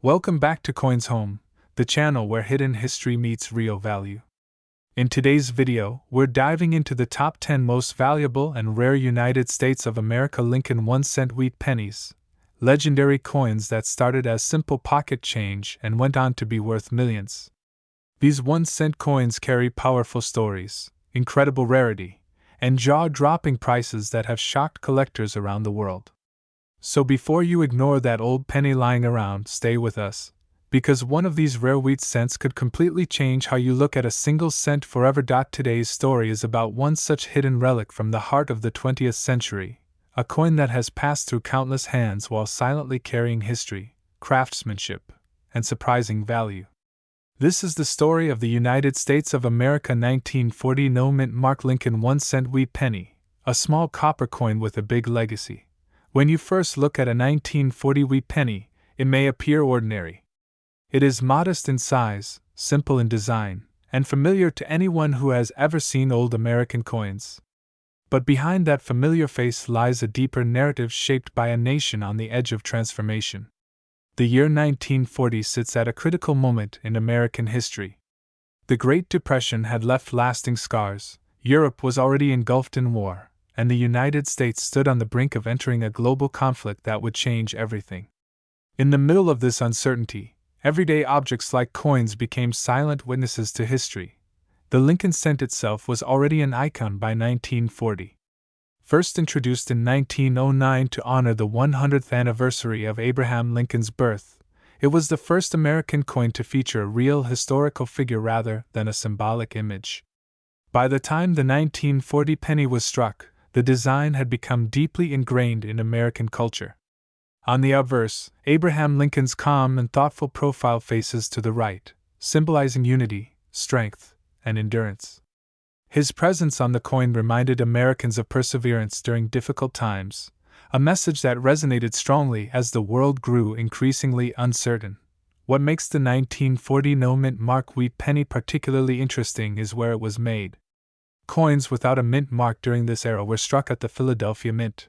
Welcome back to Coins Home, the channel where hidden history meets real value. In today's video, we're diving into the top 10 most valuable and rare United States of America Lincoln 1-cent wheat pennies, legendary coins that started as simple pocket change and went on to be worth millions. These 1-cent coins carry powerful stories, incredible rarity, and jaw-dropping prices that have shocked collectors around the world. So before you ignore that old penny lying around, stay with us, because one of these rare wheat cents could completely change how you look at a single cent forever. Today's story is about one such hidden relic from the heart of the 20th century, a coin that has passed through countless hands while silently carrying history, craftsmanship, and surprising value. This is the story of the United States of America 1940 no-mint mark Lincoln 1-cent wheat penny, a small copper coin with a big legacy. When you first look at a 1940 wheat penny, it may appear ordinary. It is modest in size, simple in design, and familiar to anyone who has ever seen old American coins. But behind that familiar face lies a deeper narrative shaped by a nation on the edge of transformation. The year 1940 sits at a critical moment in American history. The Great Depression had left lasting scars, Europe was already engulfed in war, and the United States stood on the brink of entering a global conflict that would change everything. In the middle of this uncertainty, everyday objects like coins became silent witnesses to history. The Lincoln cent itself was already an icon by 1940. First introduced in 1909 to honor the 100th anniversary of Abraham Lincoln's birth, it was the first American coin to feature a real historical figure rather than a symbolic image. By the time the 1940 penny was struck, the design had become deeply ingrained in American culture. On the obverse, Abraham Lincoln's calm and thoughtful profile faces to the right, symbolizing unity, strength, and endurance. His presence on the coin reminded Americans of perseverance during difficult times, a message that resonated strongly as the world grew increasingly uncertain. What makes the 1940 no-mint mark wheat penny particularly interesting is where it was made. Coins without a mint mark during this era were struck at the Philadelphia Mint.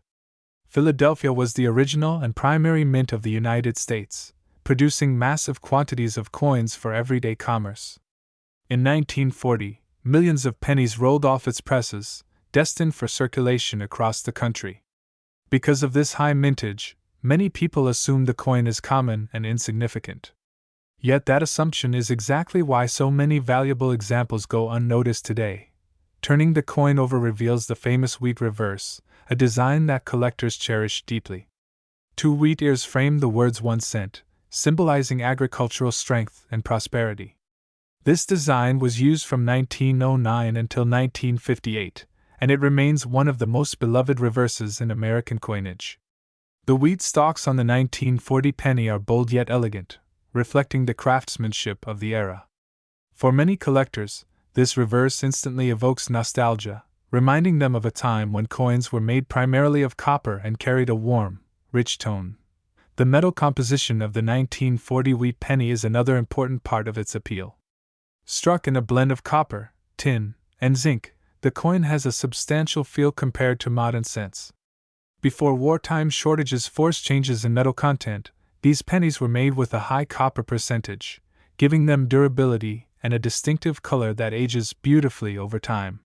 Philadelphia was the original and primary mint of the United States, producing massive quantities of coins for everyday commerce. In 1940, millions of pennies rolled off its presses, destined for circulation across the country. Because of this high mintage, many people assumed the coin as common and insignificant. Yet that assumption is exactly why so many valuable examples go unnoticed today. Turning the coin over reveals the famous wheat reverse, a design that collectors cherish deeply. Two wheat ears frame the words 1 cent, symbolizing agricultural strength and prosperity. This design was used from 1909 until 1958, and it remains one of the most beloved reverses in American coinage. The wheat stalks on the 1940 penny are bold yet elegant, reflecting the craftsmanship of the era. For many collectors, this reverse instantly evokes nostalgia, reminding them of a time when coins were made primarily of copper and carried a warm, rich tone. The metal composition of the 1940 wheat penny is another important part of its appeal. Struck in a blend of copper, tin, and zinc, the coin has a substantial feel compared to modern cents. Before wartime shortages forced changes in metal content, these pennies were made with a high copper percentage, giving them durability and a distinctive color that ages beautifully over time.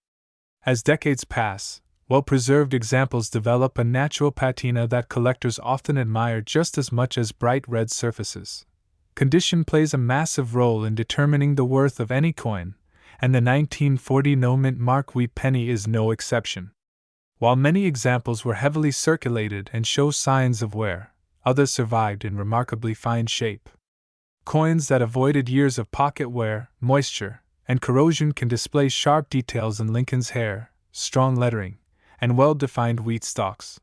As decades pass, well-preserved examples develop a natural patina that collectors often admire just as much as bright red surfaces. Condition plays a massive role in determining the worth of any coin, and the 1940 no-mint mark wheat penny is no exception. While many examples were heavily circulated and show signs of wear, others survived in remarkably fine shape. Coins that avoided years of pocket wear, moisture, and corrosion can display sharp details in Lincoln's hair, strong lettering, and well-defined wheat stalks.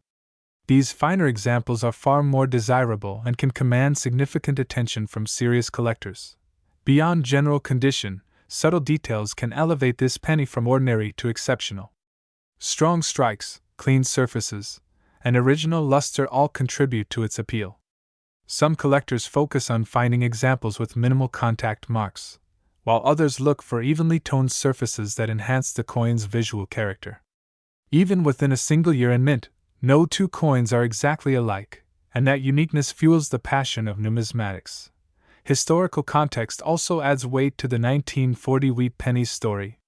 These finer examples are far more desirable and can command significant attention from serious collectors. Beyond general condition, subtle details can elevate this penny from ordinary to exceptional. Strong strikes, clean surfaces, and original luster all contribute to its appeal. Some collectors focus on finding examples with minimal contact marks, while others look for evenly toned surfaces that enhance the coin's visual character. Even within a single year in mint, no two coins are exactly alike, and that uniqueness fuels the passion of numismatics. Historical context also adds weight to the 1940 Wheat Pennies story.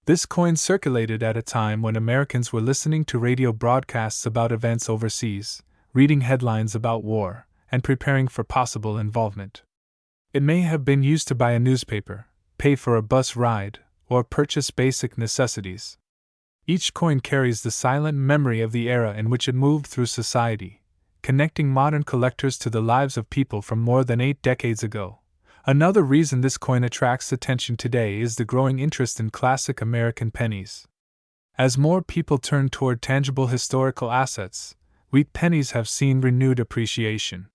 This coin circulated at a time when Americans were listening to radio broadcasts about events overseas, reading headlines about war, and preparing for possible involvement. It may have been used to buy a newspaper, pay for a bus ride, or purchase basic necessities. Each coin carries the silent memory of the era in which it moved through society, connecting modern collectors to the lives of people from more than 8 decades ago. Another reason this coin attracts attention today is the growing interest in classic American pennies. As more people turn toward tangible historical assets, wheat pennies have seen renewed appreciation.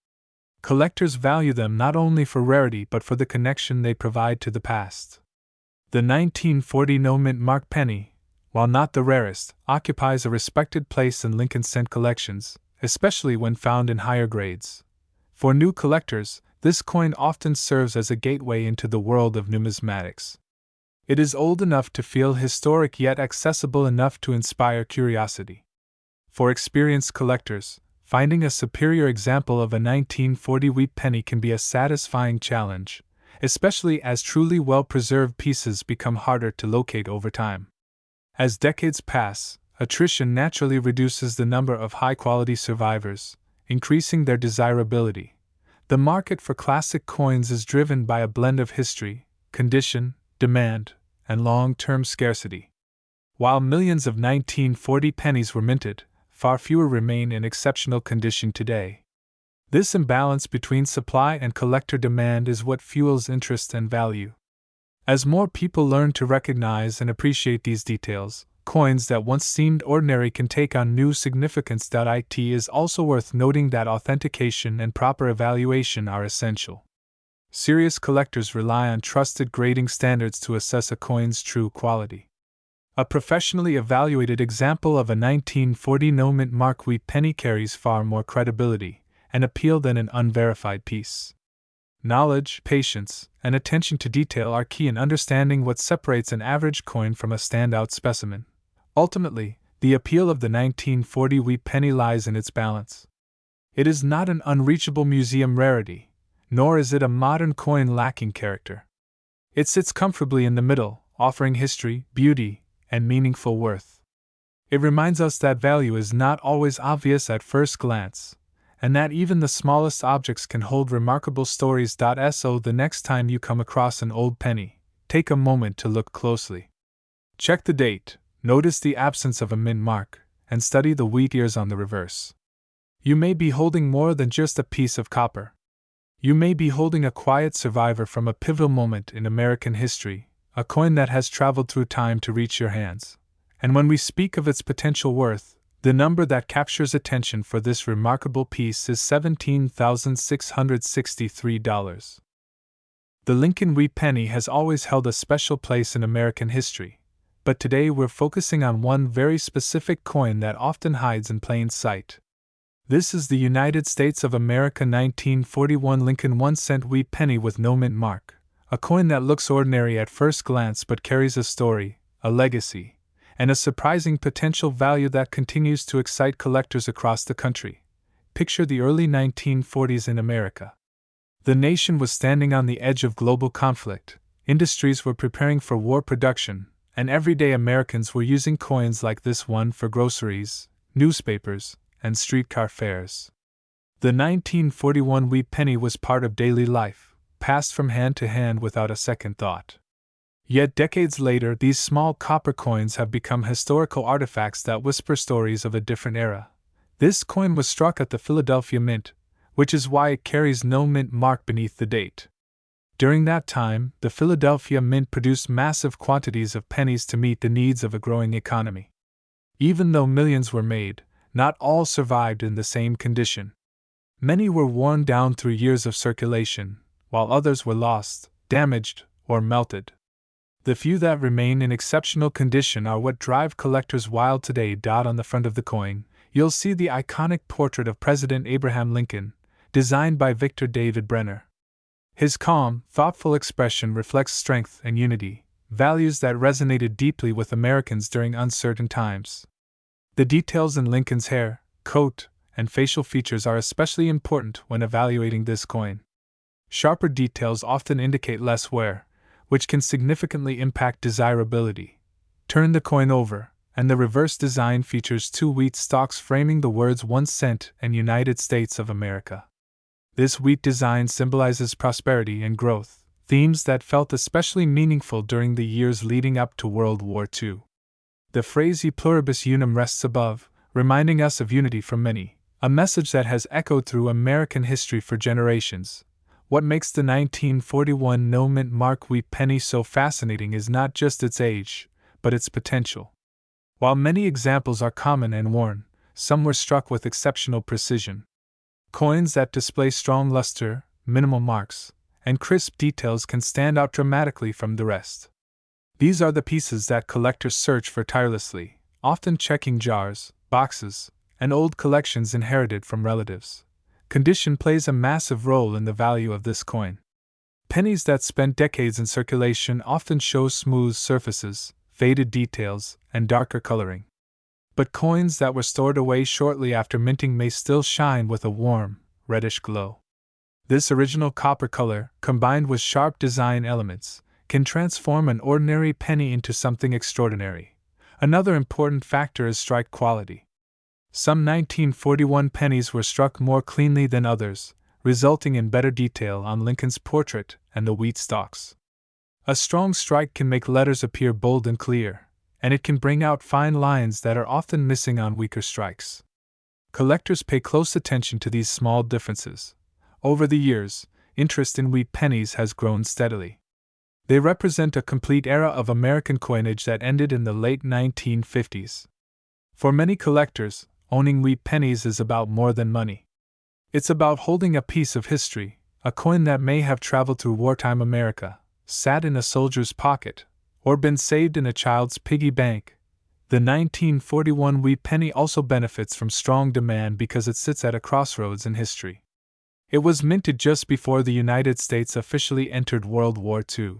Collectors value them not only for rarity but for the connection they provide to the past. The 1940 no-mint mark penny, while not the rarest, occupies a respected place in Lincoln cent collections, especially when found in higher grades. For new collectors, this coin often serves as a gateway into the world of numismatics. It is old enough to feel historic yet accessible enough to inspire curiosity. For experienced collectors, finding a superior example of a 1940 wheat penny can be a satisfying challenge, especially as truly well-preserved pieces become harder to locate over time. As decades pass, attrition naturally reduces the number of high-quality survivors, increasing their desirability. The market for classic coins is driven by a blend of history, condition, demand, and long-term scarcity. While millions of 1940 pennies were minted, far fewer remain in exceptional condition today. This imbalance between supply and collector demand is what fuels interest and value. As more people learn to recognize and appreciate these details, coins that once seemed ordinary can take on new significance. It is also worth noting that authentication and proper evaluation are essential. Serious collectors rely on trusted grading standards to assess a coin's true quality. A professionally evaluated example of a 1940 no-mint mark wheat penny carries far more credibility and appeal than an unverified piece. Knowledge, patience, and attention to detail are key in understanding what separates an average coin from a standout specimen. Ultimately, the appeal of the 1940 wheat penny lies in its balance. It is not an unreachable museum rarity, nor is it a modern coin lacking character. It sits comfortably in the middle, offering history, beauty, and meaningful worth. It reminds us that value is not always obvious at first glance, and that even the smallest objects can hold remarkable stories. So the next time you come across an old penny, take a moment to look closely. Check the date, notice the absence of a mint mark, and study the wheat ears on the reverse. You may be holding more than just a piece of copper. You may be holding a quiet survivor from a pivotal moment in American history, a coin that has traveled through time to reach your hands. And when we speak of its potential worth, the number that captures attention for this remarkable piece is $17,663. The Lincoln wheat penny has always held a special place in American history, but today we're focusing on one very specific coin that often hides in plain sight. This is the United States of America 1941 Lincoln 1-cent wheat penny with no mint mark, a coin that looks ordinary at first glance but carries a story, a legacy, and a surprising potential value that continues to excite collectors across the country. Picture the early 1940s in America. The nation was standing on the edge of global conflict, industries were preparing for war production, and everyday Americans were using coins like this one for groceries, newspapers, and streetcar fares. The 1941 wheat penny was part of daily life, passed from hand to hand without a second thought. Yet decades later, these small copper coins have become historical artifacts that whisper stories of a different era. This coin was struck at the Philadelphia Mint, which is why it carries no mint mark beneath the date. During that time, the Philadelphia Mint produced massive quantities of pennies to meet the needs of a growing economy. Even though millions were made, not all survived in the same condition. Many were worn down through years of circulation, while others were lost, damaged, or melted. The few that remain in exceptional condition are what drive collectors wild today. On the front of the coin, you'll see the iconic portrait of President Abraham Lincoln, designed by Victor David Brenner. His calm, thoughtful expression reflects strength and unity, values that resonated deeply with Americans during uncertain times. The details in Lincoln's hair, coat, and facial features are especially important when evaluating this coin. Sharper details often indicate less wear, which can significantly impact desirability. Turn the coin over, and the reverse design features two wheat stalks framing the words 1 cent and United States of America. This wheat design symbolizes prosperity and growth, themes that felt especially meaningful during the years leading up to World War II. The phrase E pluribus unum rests above, reminding us of unity for many, a message that has echoed through American history for generations. What makes the 1941 no-mint mark wheat penny so fascinating is not just its age, but its potential. While many examples are common and worn, some were struck with exceptional precision. Coins that display strong luster, minimal marks, and crisp details can stand out dramatically from the rest. These are the pieces that collectors search for tirelessly, often checking jars, boxes, and old collections inherited from relatives. Condition plays a massive role in the value of this coin. Pennies that spent decades in circulation often show smooth surfaces, faded details, and darker coloring. But coins that were stored away shortly after minting may still shine with a warm, reddish glow. This original copper color, combined with sharp design elements, can transform an ordinary penny into something extraordinary. Another important factor is strike quality. Some 1941 pennies were struck more cleanly than others, resulting in better detail on Lincoln's portrait and the wheat stalks. A strong strike can make letters appear bold and clear, and it can bring out fine lines that are often missing on weaker strikes. Collectors pay close attention to these small differences. Over the years, interest in wheat pennies has grown steadily. They represent a complete era of American coinage that ended in the late 1950s. For many collectors, owning wheat pennies is about more than money. It's about holding a piece of history, a coin that may have traveled through wartime America, sat in a soldier's pocket, or been saved in a child's piggy bank. The 1941 wheat penny also benefits from strong demand because it sits at a crossroads in history. It was minted just before the United States officially entered World War II.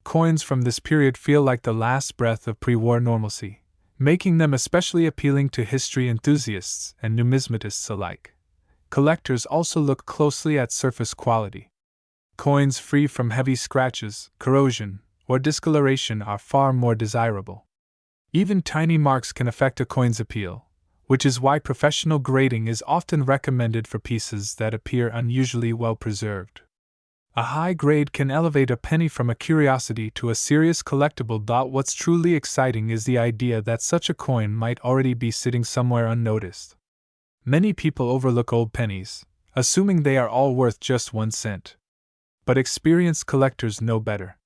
Coins from this period feel like the last breath of pre-war normalcy, making them especially appealing to history enthusiasts and numismatists alike. Collectors also look closely at surface quality. Coins free from heavy scratches, corrosion, or discoloration are far more desirable. Even tiny marks can affect a coin's appeal, which is why professional grading is often recommended for pieces that appear unusually well preserved. A high grade can elevate a penny from a curiosity to a serious collectible. What's truly exciting is the idea that such a coin might already be sitting somewhere unnoticed. Many people overlook old pennies, assuming they are all worth just 1 cent. But experienced collectors know better.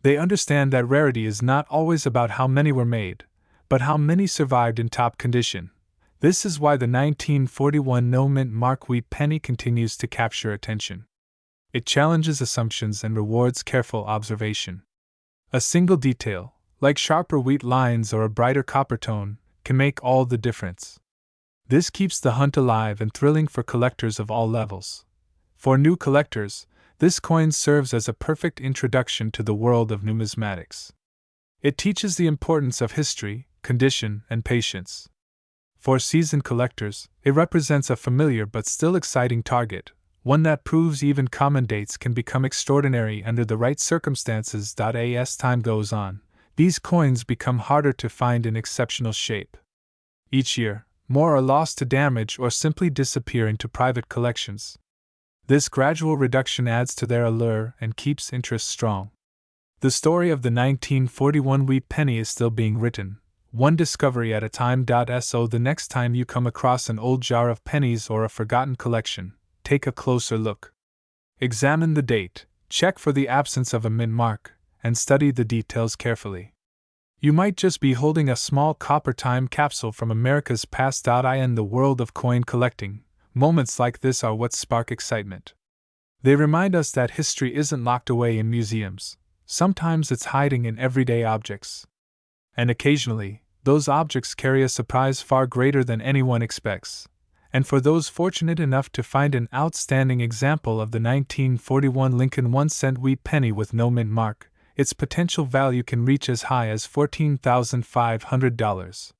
They understand that rarity is not always about how many were made, but how many survived in top condition. This is why the 1941 no-mint mark wheat penny continues to capture attention. It challenges assumptions and rewards careful observation. A single detail, like sharper wheat lines or a brighter copper tone, can make all the difference. This keeps the hunt alive and thrilling for collectors of all levels. For new collectors, this coin serves as a perfect introduction to the world of numismatics. It teaches the importance of history, condition, and patience. For seasoned collectors, it represents a familiar but still exciting target, one that proves even common dates can become extraordinary under the right circumstances. As time goes on, these coins become harder to find in exceptional shape. Each year, more are lost to damage or simply disappear into private collections. This gradual reduction adds to their allure and keeps interest strong. The story of the 1941 wheat penny is still being written, one discovery at a time. So the next time you come across an old jar of pennies or a forgotten collection, take a closer look. Examine the date, check for the absence of a mint mark, and study the details carefully. You might just be holding a small copper time capsule from America's past. In the world of coin collecting, moments like this are what spark excitement. They remind us that history isn't locked away in museums. Sometimes it's hiding in everyday objects. And occasionally, those objects carry a surprise far greater than anyone expects. And for those fortunate enough to find an outstanding example of the 1941 Lincoln 1-cent wheat penny with no mint mark, its potential value can reach as high as $14,500.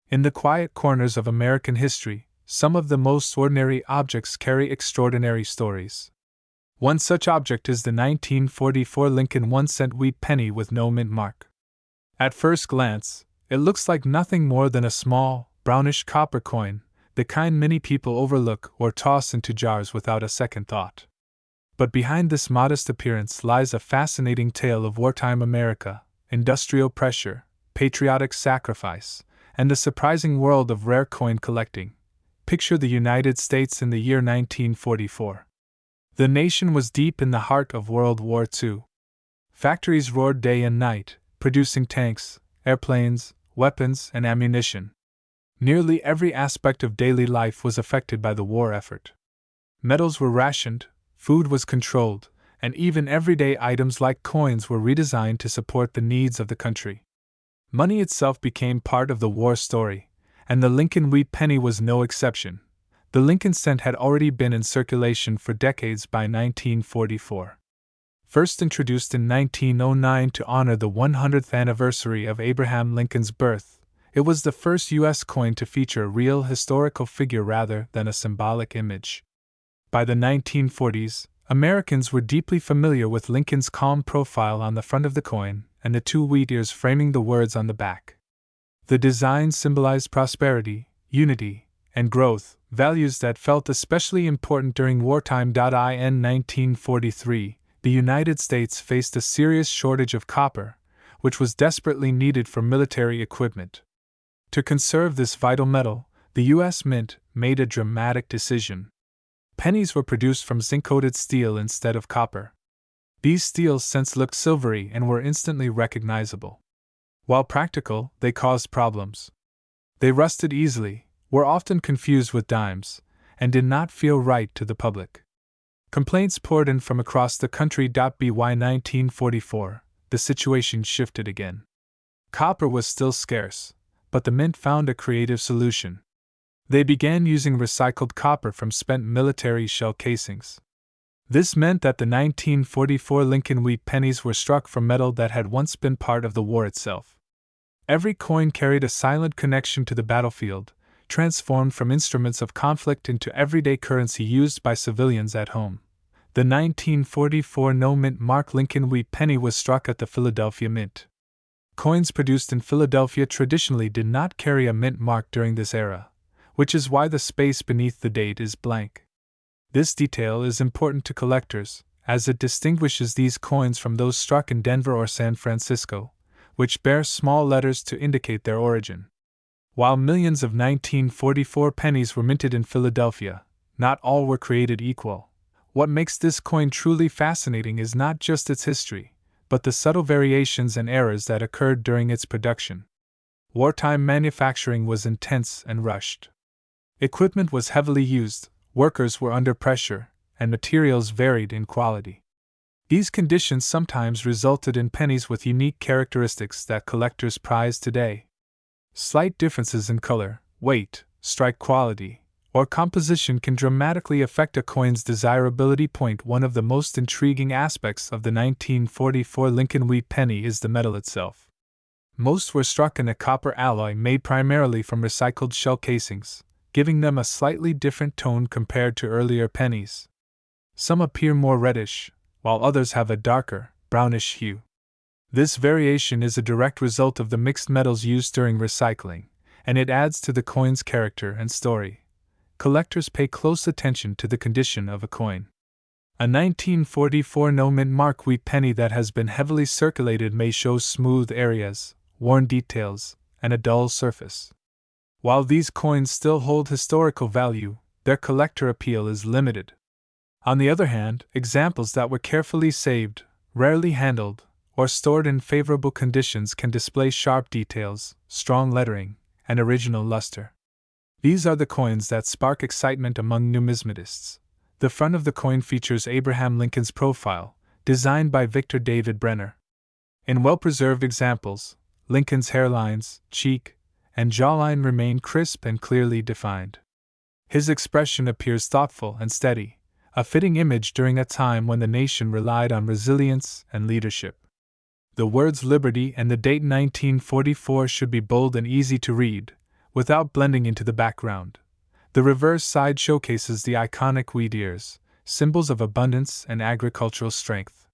In the quiet corners of American history, some of the most ordinary objects carry extraordinary stories. One such object is the 1944 Lincoln 1-cent wheat penny with no mint mark. At first glance, it looks like nothing more than a small, brownish copper coin, the kind many people overlook or toss into jars without a second thought. But behind this modest appearance lies a fascinating tale of wartime America, industrial pressure, patriotic sacrifice, and the surprising world of rare coin collecting. Picture the United States in the year 1944. The nation was deep in the heart of World War II. Factories roared day and night, producing tanks, airplanes, weapons, and ammunition. Nearly every aspect of daily life was affected by the war effort. Metals were rationed, food was controlled, and even everyday items like coins were redesigned to support the needs of the country. Money itself became part of the war story, and the Lincoln Wheat Penny was no exception. The Lincoln cent had already been in circulation for decades by 1944. First introduced in 1909 to honor the 100th anniversary of Abraham Lincoln's birth, it was the first U.S. coin to feature a real historical figure rather than a symbolic image. By the 1940s, Americans were deeply familiar with Lincoln's calm profile on the front of the coin and the two wheat ears framing the words on the back. The design symbolized prosperity, unity, and growth, values that felt especially important during wartime. In 1943, the United States faced a serious shortage of copper, which was desperately needed for military equipment. To conserve this vital metal, the U.S. Mint made a dramatic decision. Pennies were produced from zinc-coated steel instead of copper. These steel cents looked silvery and were instantly recognizable. While practical, they caused problems. They rusted easily, were often confused with dimes, and did not feel right to the public. Complaints poured in from across the country. By 1944, the situation shifted again. Copper was still scarce, but the mint found a creative solution. They began using recycled copper from spent military shell casings. This meant that the 1944 Lincoln Wheat Pennies were struck from metal that had once been part of the war itself. Every coin carried a silent connection to the battlefield, transformed from instruments of conflict into everyday currency used by civilians at home. The 1944 no-mint mark Lincoln Wheat Penny was struck at the Philadelphia Mint. Coins produced in Philadelphia traditionally did not carry a mint mark during this era, which is why the space beneath the date is blank. This detail is important to collectors, as it distinguishes these coins from those struck in Denver or San Francisco, which bear small letters to indicate their origin. While millions of 1944 pennies were minted in Philadelphia, not all were created equal. What makes this coin truly fascinating is not just its history, but the subtle variations and errors that occurred during its production. Wartime manufacturing was intense and rushed. Equipment was heavily used, workers were under pressure, and materials varied in quality. These conditions sometimes resulted in pennies with unique characteristics that collectors prize today. Slight differences in color, weight, strike quality, or composition can dramatically affect a coin's desirability. One of the most intriguing aspects of the 1944 Lincoln Wheat Penny is the metal itself. Most were struck in a copper alloy made primarily from recycled shell casings, giving them a slightly different tone compared to earlier pennies. Some appear more reddish, while others have a darker, brownish hue. This variation is a direct result of the mixed metals used during recycling, and it adds to the coin's character and story. Collectors pay close attention to the condition of a coin. A 1944 no-mint mark wheat penny that has been heavily circulated may show smooth areas, worn details, and a dull surface. While these coins still hold historical value, their collector appeal is limited. On the other hand, examples that were carefully saved, rarely handled, or stored in favorable conditions can display sharp details, strong lettering, and original luster. These are the coins that spark excitement among numismatists. The front of the coin features Abraham Lincoln's profile, designed by Victor David Brenner. In well-preserved examples, Lincoln's hairlines, cheek, and jawline remain crisp and clearly defined. His expression appears thoughtful and steady, a fitting image during a time when the nation relied on resilience and leadership. The words liberty and the date 1944 should be bold and easy to read, without blending into the background. The reverse side showcases the iconic wheat ears, symbols of abundance and agricultural strength.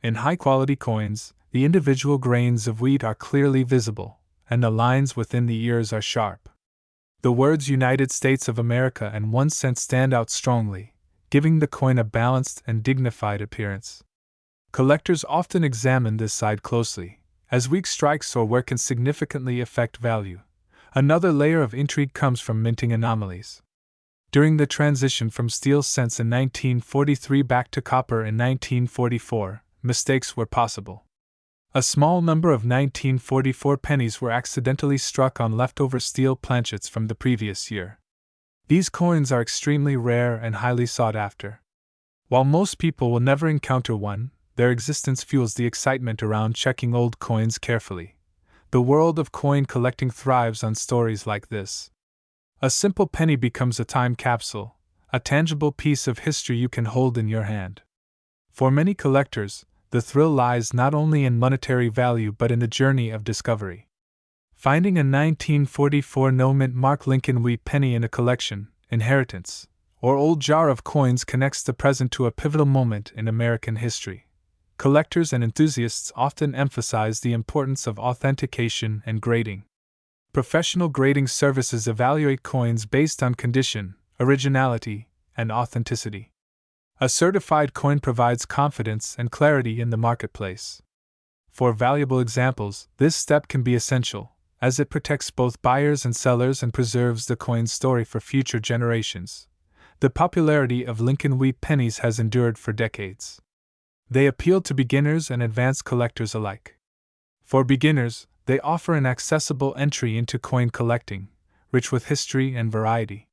In high-quality coins, the individual grains of wheat are clearly visible, and the lines within the ears are sharp. The words United States of America and 1 cent stand out strongly, giving the coin a balanced and dignified appearance. Collectors often examine this side closely, as weak strikes or where can significantly affect value. Another layer of intrigue comes from minting anomalies. During the transition from steel cents in 1943 back to copper in 1944, mistakes were possible. A small number of 1944 pennies were accidentally struck on leftover steel planchets from the previous year. These coins are extremely rare and highly sought after. While most people will never encounter one, their existence fuels the excitement around checking old coins carefully. The world of coin collecting thrives on stories like this. A simple penny becomes a time capsule, a tangible piece of history you can hold in your hand. For many collectors, the thrill lies not only in monetary value but in the journey of discovery. Finding a 1944 no-mint Mark Lincoln Wheat penny in a collection, inheritance, or old jar of coins connects the present to a pivotal moment in American history. Collectors and enthusiasts often emphasize the importance of authentication and grading. Professional grading services evaluate coins based on condition, originality, and authenticity. A certified coin provides confidence and clarity in the marketplace. For valuable examples, this step can be essential, as it protects both buyers and sellers and preserves the coin's story for future generations. The popularity of Lincoln Wheat pennies has endured for decades. They appeal to beginners and advanced collectors alike. For beginners, they offer an accessible entry into coin collecting, rich with history and variety.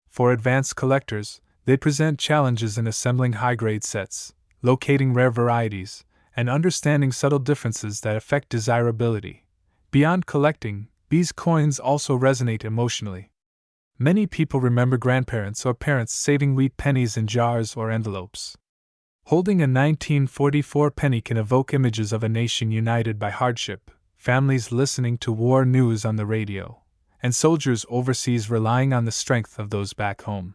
For advanced collectors, they present challenges in assembling high-grade sets, locating rare varieties, and understanding subtle differences that affect desirability. Beyond collecting, these coins also resonate emotionally. Many people remember grandparents or parents saving wheat pennies in jars or envelopes. Holding a 1944 penny can evoke images of a nation united by hardship, families listening to war news on the radio, and soldiers overseas relying on the strength of those back home.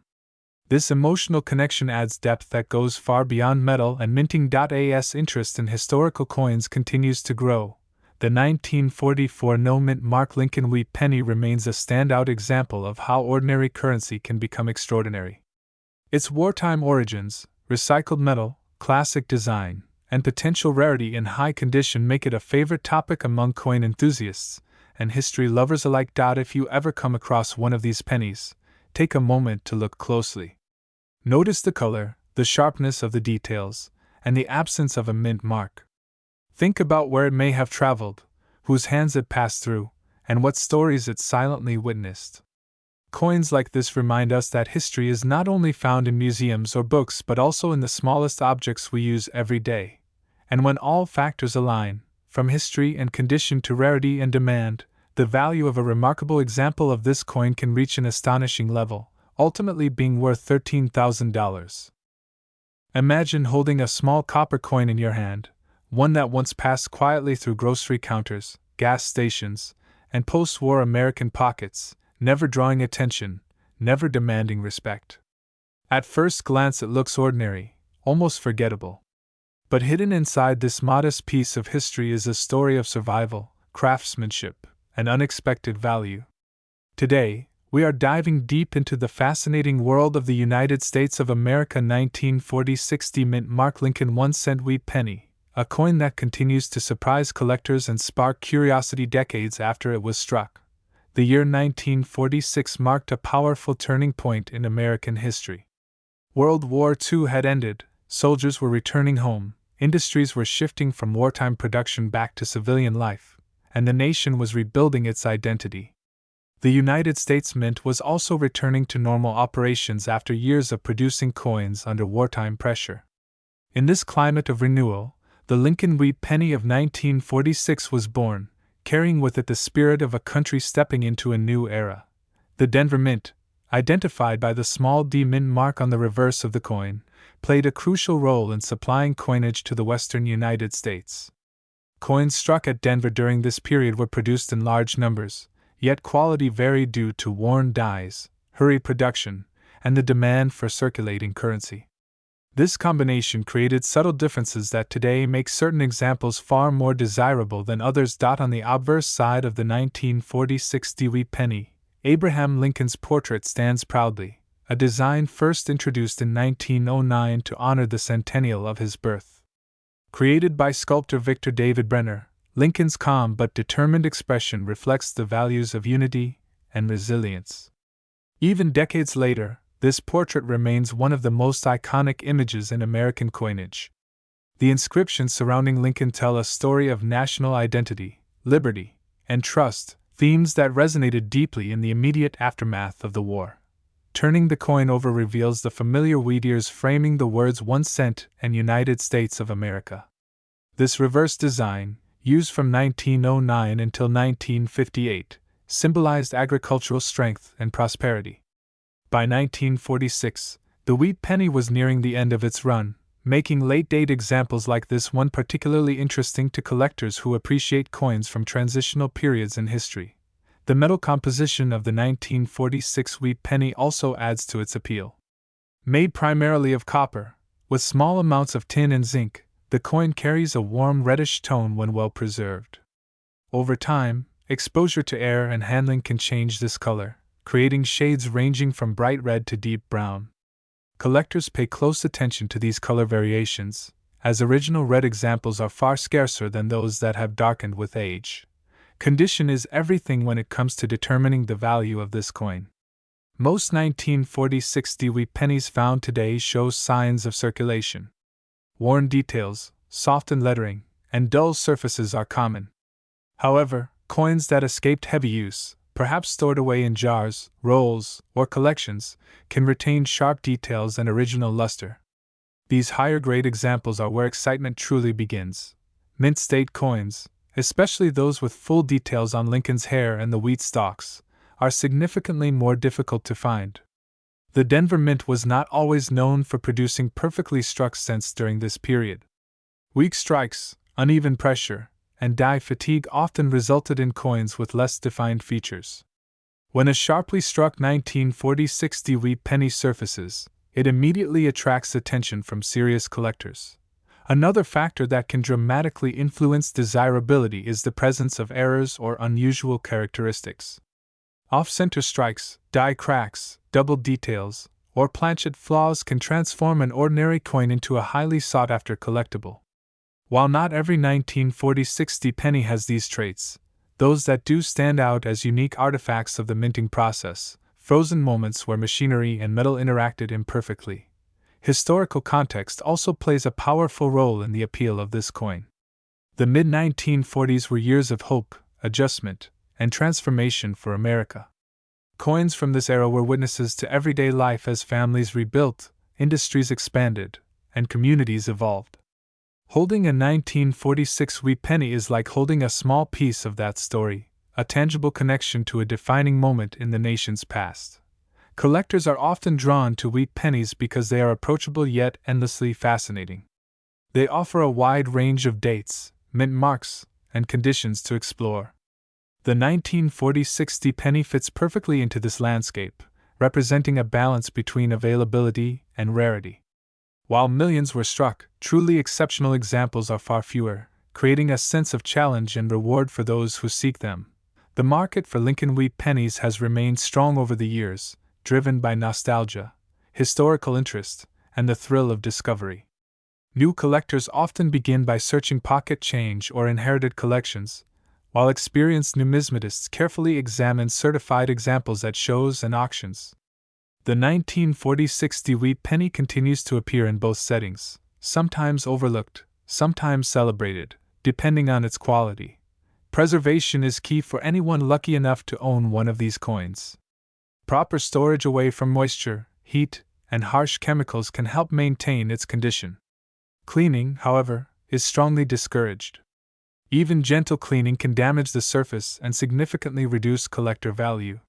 This emotional connection adds depth that goes far beyond metal, and minting.as interest in historical coins continues to grow. The 1944 no-mint Mark Lincoln Wheat penny remains a standout example of how ordinary currency can become extraordinary. Its wartime origins, recycled metal, classic design, and potential rarity in high condition make it a favorite topic among coin enthusiasts and history lovers alike. If you ever come across one of these pennies, take a moment to look closely. Notice the color, the sharpness of the details, and the absence of a mint mark. Think about where it may have traveled, whose hands it passed through, and what stories it silently witnessed. Coins like this remind us that history is not only found in museums or books but also in the smallest objects we use every day. And when all factors align, from history and condition to rarity and demand, the value of a remarkable example of this coin can reach an astonishing level, ultimately being worth $13,000. Imagine holding a small copper coin in your hand, one that once passed quietly through grocery counters, gas stations, and post-war American pockets, never drawing attention, never demanding respect. At first glance it looks ordinary, almost forgettable. But hidden inside this modest piece of history is a story of survival, craftsmanship, and unexpected value. Today, we are diving deep into the fascinating world of the United States of America 1940 60 mint Mark Lincoln 1 cent wheat penny, a coin that continues to surprise collectors and spark curiosity decades after it was struck. The year 1946 marked a powerful turning point in American history. World War II had ended, soldiers were returning home, industries were shifting from wartime production back to civilian life, and the nation was rebuilding its identity. The United States Mint was also returning to normal operations after years of producing coins under wartime pressure. In this climate of renewal, the Lincoln Wheat Penny of 1946 was born, carrying with it the spirit of a country stepping into a new era. The Denver Mint, identified by the small D mint mark on the reverse of the coin, played a crucial role in supplying coinage to the western United States. Coins struck at Denver during this period were produced in large numbers, yet quality varied due to worn dies, hurried production, and the demand for circulating currency. This combination created subtle differences that today make certain examples far more desirable than others. On the obverse side of the 1946 Wheat penny, Abraham Lincoln's portrait stands proudly, a design first introduced in 1909 to honor the centennial of his birth. Created by sculptor Victor David Brenner, Lincoln's calm but determined expression reflects the values of unity and resilience. Even decades later, this portrait remains one of the most iconic images in American coinage. The inscriptions surrounding Lincoln tell a story of national identity, liberty, and trust, themes that resonated deeply in the immediate aftermath of the war. Turning the coin over reveals the familiar wheat ears framing the words 1 cent and United States of America. This reverse design, used from 1909 until 1958, symbolized agricultural strength and prosperity. By 1946, the wheat penny was nearing the end of its run, making late-date examples like this one particularly interesting to collectors who appreciate coins from transitional periods in history. The metal composition of the 1946 wheat penny also adds to its appeal. Made primarily of copper, with small amounts of tin and zinc, the coin carries a warm reddish tone when well preserved. Over time, exposure to air and handling can change this color, creating shades ranging from bright red to deep brown. Collectors pay close attention to these color variations, as original red examples are far scarcer than those that have darkened with age. Condition is everything when it comes to determining the value of this coin. Most 1946 wheat pennies found today show signs of circulation. Worn details, softened lettering, and dull surfaces are common. However, coins that escaped heavy use, perhaps stored away in jars, rolls, or collections, can retain sharp details and original luster. These higher-grade examples are where excitement truly begins. Mint state coins, especially those with full details on Lincoln's hair and the wheat stalks, are significantly more difficult to find. The Denver Mint was not always known for producing perfectly struck cents during this period. Weak strikes, uneven pressure, and die fatigue often resulted in coins with less defined features. When a sharply struck 1946 wheat penny surfaces, it immediately attracts attention from serious collectors. Another factor that can dramatically influence desirability is the presence of errors or unusual characteristics. Off-center strikes, die cracks, double details, or planchet flaws can transform an ordinary coin into a highly sought-after collectible. While not every 1946 penny has these traits, those that do stand out as unique artifacts of the minting process, frozen moments where machinery and metal interacted imperfectly. Historical context also plays a powerful role in the appeal of this coin. The mid-1940s were years of hope, adjustment, and transformation for America. Coins from this era were witnesses to everyday life as families rebuilt, industries expanded, and communities evolved. Holding a 1946 wheat penny is like holding a small piece of that story, a tangible connection to a defining moment in the nation's past. Collectors are often drawn to wheat pennies because they are approachable yet endlessly fascinating. They offer a wide range of dates, mint marks, and conditions to explore. The 1946 penny fits perfectly into this landscape, representing a balance between availability and rarity. While millions were struck, truly exceptional examples are far fewer, creating a sense of challenge and reward for those who seek them. The market for Lincoln wheat pennies has remained strong over the years, driven by nostalgia, historical interest, and the thrill of discovery. New collectors often begin by searching pocket change or inherited collections, while experienced numismatists carefully examine certified examples at shows and auctions. The 1946 wheat penny continues to appear in both settings, sometimes overlooked, sometimes celebrated, depending on its quality. Preservation is key for anyone lucky enough to own one of these coins. Proper storage away from moisture, heat, and harsh chemicals can help maintain its condition. Cleaning, however, is strongly discouraged. Even gentle cleaning can damage the surface and significantly reduce collector value.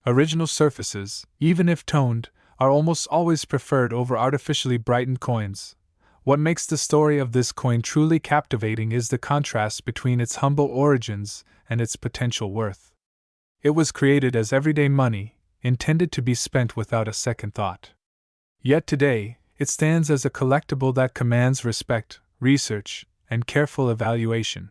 Original surfaces, even if toned, are almost always preferred over artificially brightened coins. What makes the story of this coin truly captivating is the contrast between its humble origins and its potential worth. It was created as everyday money, intended to be spent without a second thought. Yet today, it stands as a collectible that commands respect, research, and careful evaluation.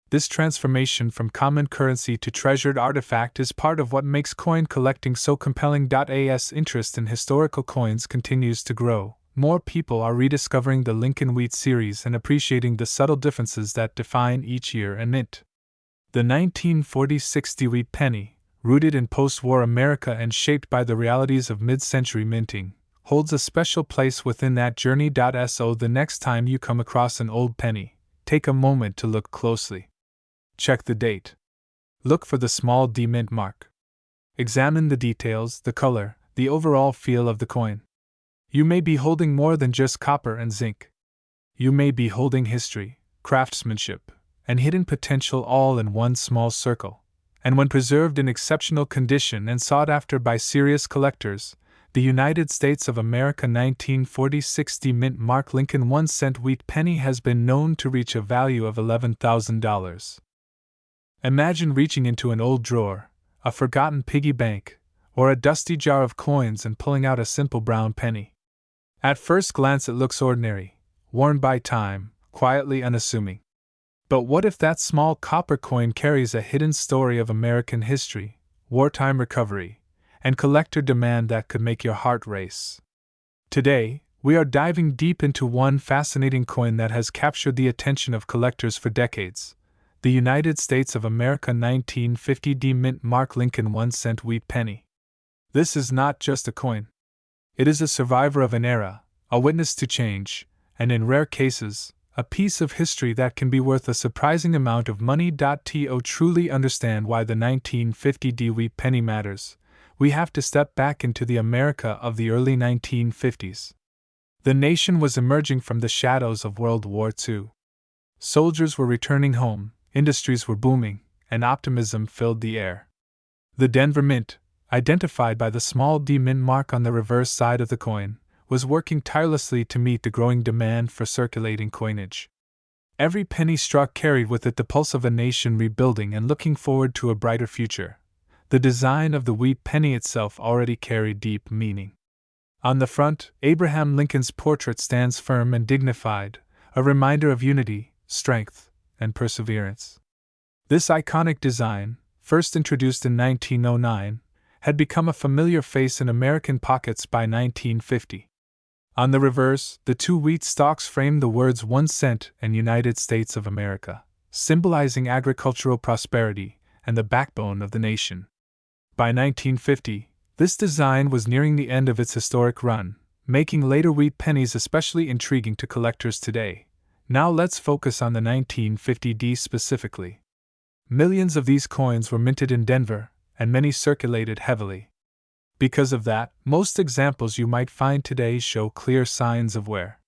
This transformation from common currency to treasured artifact is part of what makes coin collecting so compelling. As interest in historical coins continues to grow, more people are rediscovering the Lincoln Wheat series and appreciating the subtle differences that define each year and mint. The 1940-60 Wheat Penny, rooted in post-war America and shaped by the realities of mid-century minting, holds a special place within that journey. So the next time you come across an old penny, take a moment to look closely. Check the date. Look for the small D mint mark. Examine the details, the color, the overall feel of the coin. You may be holding more than just copper and zinc. You may be holding history, craftsmanship, and hidden potential all in one small circle. And when preserved in exceptional condition and sought after by serious collectors, the United States of America 1940-60 mint mark Lincoln 1-cent wheat penny has been known to reach a value of $11,000. Imagine reaching into an old drawer, a forgotten piggy bank, or a dusty jar of coins and pulling out a simple brown penny. At first glance it looks ordinary, worn by time, quietly unassuming. But what if that small copper coin carries a hidden story of American history, wartime recovery, and collector demand that could make your heart race? Today, we are diving deep into one fascinating coin that has captured the attention of collectors for decades: the United States of America 1950 D mint mark Lincoln 1-cent wheat penny. This is not just a coin. It is a survivor of an era, a witness to change, and in rare cases, a piece of history that can be worth a surprising amount of money. To truly understand why the 1950 D wheat penny matters, we have to step back into the America of the early 1950s. The nation was emerging from the shadows of World War II. Soldiers were returning home, industries were booming, and optimism filled the air. The Denver Mint, identified by the small D mint mark on the reverse side of the coin, was working tirelessly to meet the growing demand for circulating coinage. Every penny struck carried with it the pulse of a nation rebuilding and looking forward to a brighter future. The design of the wheat penny itself already carried deep meaning. On the front, Abraham Lincoln's portrait stands firm and dignified, a reminder of unity, strength, and perseverance. This iconic design, first introduced in 1909, had become a familiar face in American pockets by 1950. On the reverse, the two wheat stalks framed the words 1 cent and United States of America, symbolizing agricultural prosperity and the backbone of the nation. By 1950, this design was nearing the end of its historic run, making later wheat pennies especially intriguing to collectors today. Now let's focus on the 1950 D specifically. Millions of these coins were minted in Denver, and many circulated heavily. Because of that, most examples you might find today show clear signs of wear.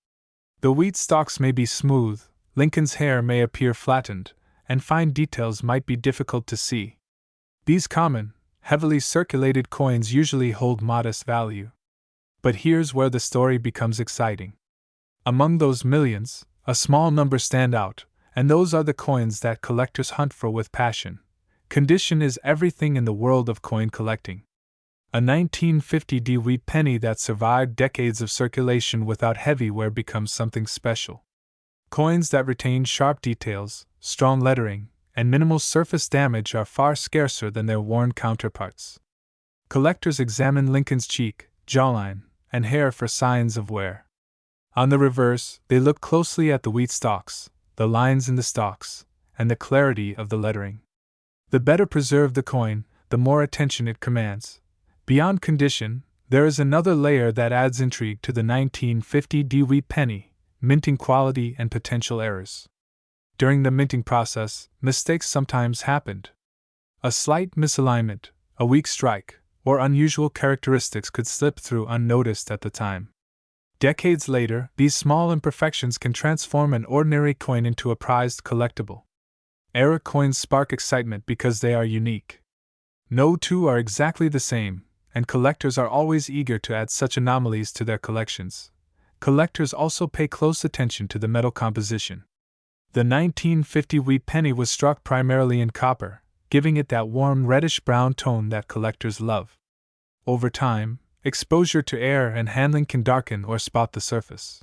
The wheat stalks may be smooth, Lincoln's hair may appear flattened, and fine details might be difficult to see. These common, heavily circulated coins usually hold modest value. But here's where the story becomes exciting. Among those millions, a small number stand out, and those are the coins that collectors hunt for with passion. Condition is everything in the world of coin collecting. A 1950 D wheat penny that survived decades of circulation without heavy wear becomes something special. Coins that retain sharp details, strong lettering, and minimal surface damage are far scarcer than their worn counterparts. Collectors examine Lincoln's cheek, jawline, and hair for signs of wear. On the reverse, they look closely at the wheat stalks, the lines in the stalks, and the clarity of the lettering. The better preserved the coin, the more attention it commands. Beyond condition, there is another layer that adds intrigue to the 1950 D wheat penny: minting quality and potential errors. During the minting process, mistakes sometimes happened. A slight misalignment, a weak strike, or unusual characteristics could slip through unnoticed at the time. Decades later, these small imperfections can transform an ordinary coin into a prized collectible. Error coins spark excitement because they are unique. No two are exactly the same, and collectors are always eager to add such anomalies to their collections. Collectors also pay close attention to the metal composition. The 1950 wheat penny was struck primarily in copper, giving it that warm reddish-brown tone that collectors love. Over time, Exposure to air and handling can darken or spot the surface.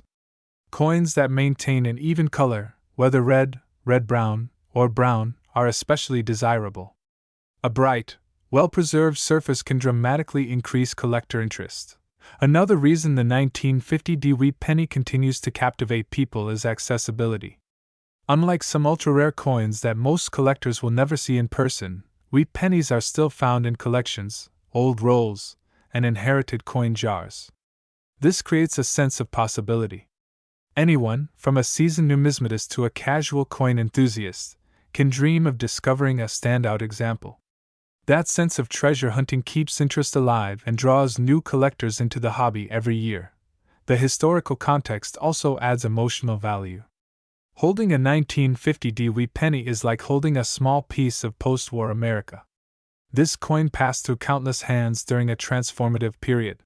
Coins that maintain an even color, whether red, red-brown, or brown, are especially desirable. A bright, well-preserved surface can dramatically increase collector interest. Another reason the 1950 wheat penny continues to captivate people is accessibility. Unlike some ultra-rare coins that most collectors will never see in person, wheat pennies are still found in collections, old rolls, and inherited coin jars. This creates a sense of possibility. Anyone, from a seasoned numismatist to a casual coin enthusiast, can dream of discovering a standout example. That sense of treasure hunting keeps interest alive and draws new collectors into the hobby every year. The historical context also adds emotional value. Holding a 1950 wheat penny is like holding a small piece of post-war America. This coin passed through countless hands during a transformative period.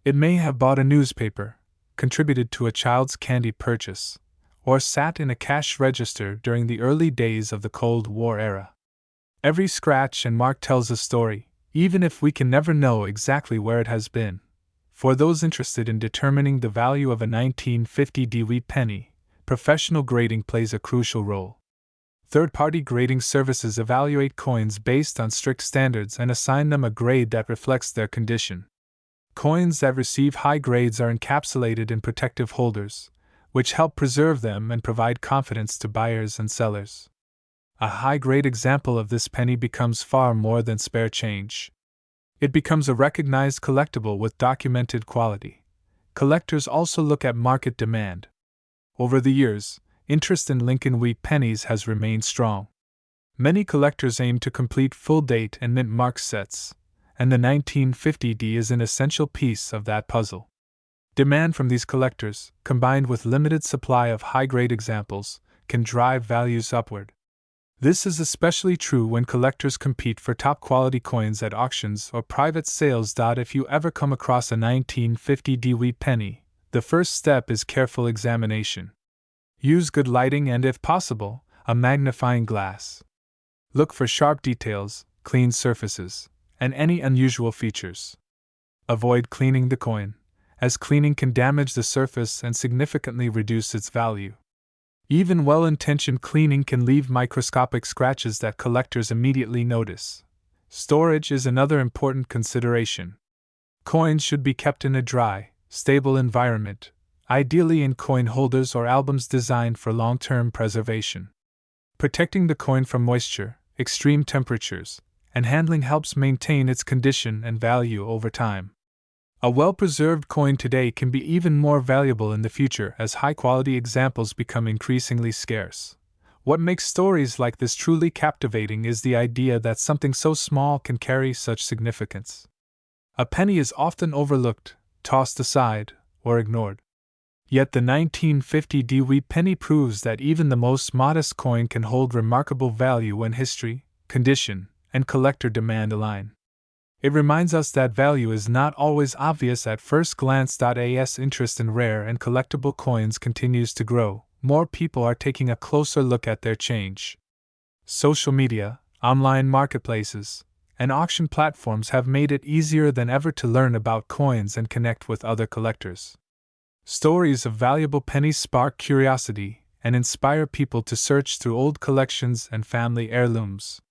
It may have bought a newspaper, contributed to a child's candy purchase, or sat in a cash register during the early days of the Cold War era. Every scratch and mark tells a story, even if we can never know exactly where it has been. For those interested in determining the value of a 1950 wheat penny, professional grading plays a crucial role. Third-party grading services evaluate coins based on strict standards and assign them a grade that reflects their condition. Coins that receive high grades are encapsulated in protective holders, which help preserve them and provide confidence to buyers and sellers. A high-grade example of this penny becomes far more than spare change. It becomes a recognized collectible with documented quality. Collectors also look at market demand. Over the years, interest in Lincoln wheat pennies has remained strong. Many collectors aim to complete full-date and mint mark sets, and the 1950 is an essential piece of that puzzle. Demand from these collectors, combined with limited supply of high-grade examples, can drive values upward. This is especially true when collectors compete for top-quality coins at auctions or private sales. If you ever come across a 1950 wheat penny, the first step is careful examination. Use good lighting and, if possible, a magnifying glass. Look for sharp details, clean surfaces, and any unusual features. Avoid cleaning the coin, as cleaning can damage the surface and significantly reduce its value. Even well-intentioned cleaning can leave microscopic scratches that collectors immediately notice. Storage is another important consideration. Coins should be kept in a dry, stable environment, ideally in coin holders or albums designed for long-term preservation. Protecting the coin from moisture, extreme temperatures, and handling helps maintain its condition and value over time. A well-preserved coin today can be even more valuable in the future as high-quality examples become increasingly scarce. What makes stories like this truly captivating is the idea that something so small can carry such significance. A penny is often overlooked, tossed aside, or ignored. Yet the 1950 wheat penny proves that even the most modest coin can hold remarkable value when history, condition, and collector demand align. It reminds us that value is not always obvious at first glance. As interest in rare and collectible coins continues to grow, more people are taking a closer look at their change. Social media, online marketplaces, and auction platforms have made it easier than ever to learn about coins and connect with other collectors. Stories of valuable pennies spark curiosity and inspire people to search through old collections and family heirlooms.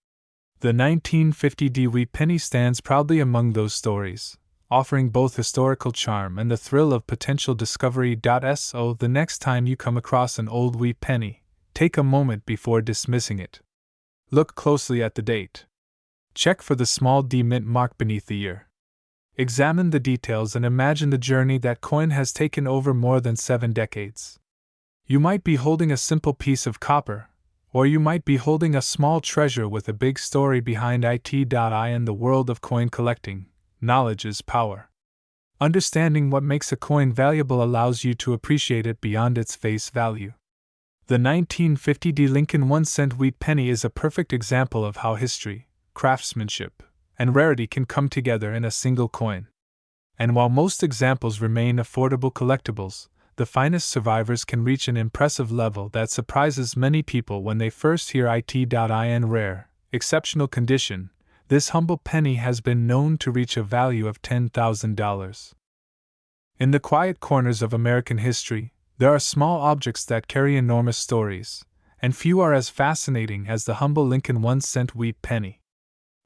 The 1950 wheat penny stands proudly among those stories, offering both historical charm and the thrill of potential discovery. So the next time you come across an old wheat penny, take a moment before dismissing it. Look closely at the date. Check for the small D mint mark beneath the year. Examine the details and imagine the journey that coin has taken over more than 7 decades. You might be holding a simple piece of copper, or you might be holding a small treasure with a big story behind it. In the world of coin collecting, knowledge is power. Understanding what makes a coin valuable allows you to appreciate it beyond its face value. The 1950 Lincoln 1-cent wheat penny is a perfect example of how history, craftsmanship, and rarity can come together in a single coin. And while most examples remain affordable collectibles, the finest survivors can reach an impressive level that surprises many people when they first hear it. In rare, exceptional condition, This humble penny has been known to reach a value of $10,000. In the quiet corners of American history, there are small objects that carry enormous stories, and few are as fascinating as the humble Lincoln 1-cent wheat penny.